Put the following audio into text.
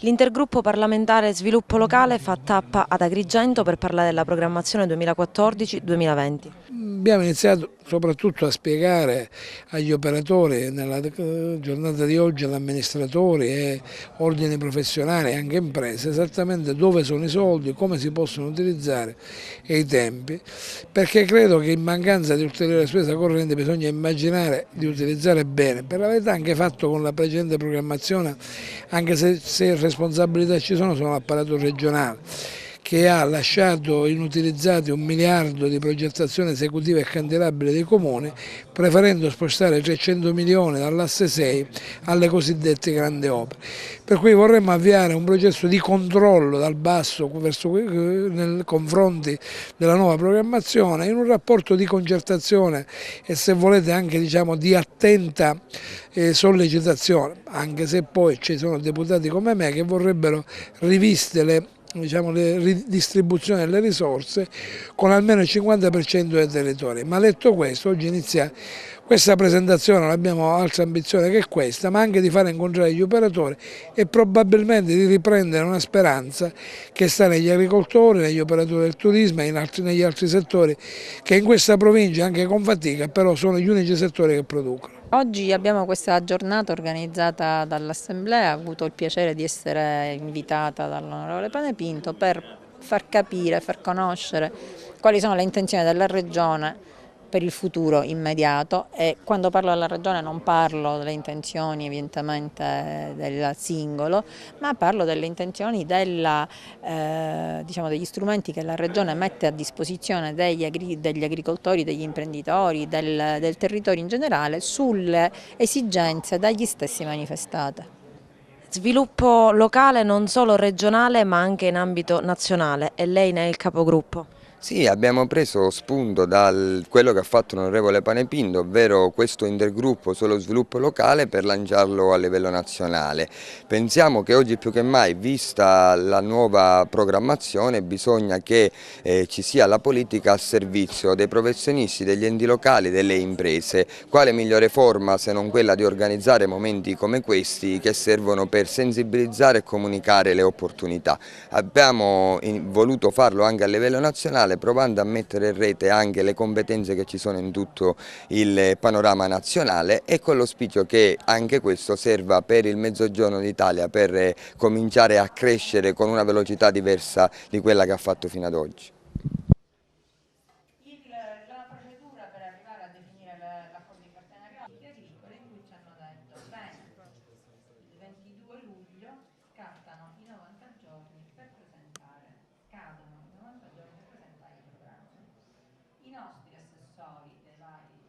L'intergruppo parlamentare sviluppo locale fa tappa ad Agrigento per parlare della programmazione 2014-2020. Abbiamo iniziato soprattutto a spiegare agli operatori nella giornata di oggi, agli amministratori e ordini professionali e anche imprese, esattamente dove sono i soldi, come si possono utilizzare e i tempi, perché credo che in mancanza di ulteriore spesa corrente bisogna immaginare di utilizzare bene. Per la verità anche fatto con la precedente programmazione, anche se responsabilità ci sono l'apparato regionale, che ha lasciato inutilizzati 1 miliardo di progettazione esecutiva e cantierabile dei comuni, preferendo spostare 300 milioni dall'asse 6 alle cosiddette grandi opere. Per cui vorremmo avviare un processo di controllo dal basso nei confronti della nuova programmazione, in un rapporto di concertazione e, se volete, anche di attenta sollecitazione, anche se poi ci sono deputati come me che vorrebbero riviste le ridistribuzioni delle risorse con almeno il 50% dei territori. Ma detto questo, oggi inizia questa presentazione, non abbiamo altra ambizione che questa, ma anche di fare incontrare gli operatori e probabilmente di riprendere una speranza che sta negli agricoltori, negli operatori del turismo e negli altri settori che in questa provincia, anche con fatica, però sono gli unici settori che producono. Oggi abbiamo questa giornata organizzata dall'Assemblea, ho avuto il piacere di essere invitata dall'onorevole Panepinto per far capire, far conoscere quali sono le intenzioni della Regione per il futuro immediato, e quando parlo della Regione non parlo delle intenzioni evidentemente del singolo, ma parlo delle intenzioni degli strumenti che la Regione mette a disposizione degli agricoltori, degli imprenditori, del territorio in generale, sulle esigenze dagli stessi manifestate. Sviluppo locale non solo regionale ma anche in ambito nazionale, e lei ne è il capogruppo. Sì, abbiamo preso spunto da quello che ha fatto l'onorevole Panepinto, ovvero questo intergruppo sullo sviluppo locale, per lanciarlo a livello nazionale. Pensiamo che oggi più che mai, vista la nuova programmazione, bisogna che ci sia la politica a servizio dei professionisti, degli enti locali, delle imprese. Quale migliore forma se non quella di organizzare momenti come questi, che servono per sensibilizzare e comunicare le opportunità. Abbiamo voluto farlo anche a livello nazionale, provando a mettere in rete anche le competenze che ci sono in tutto il panorama nazionale, e con l'auspicio che anche questo serva per il Mezzogiorno d'Italia, per cominciare a crescere con una velocità diversa di quella che ha fatto fino ad oggi. La procedura per arrivare a definire l'accordo di partenariato agricolo, in cui ci hanno detto bene, il 22 luglio scattano i 90 giorni per presentare, scadono i 90 giorni per presentare i programmi. I nostri assessori dei vari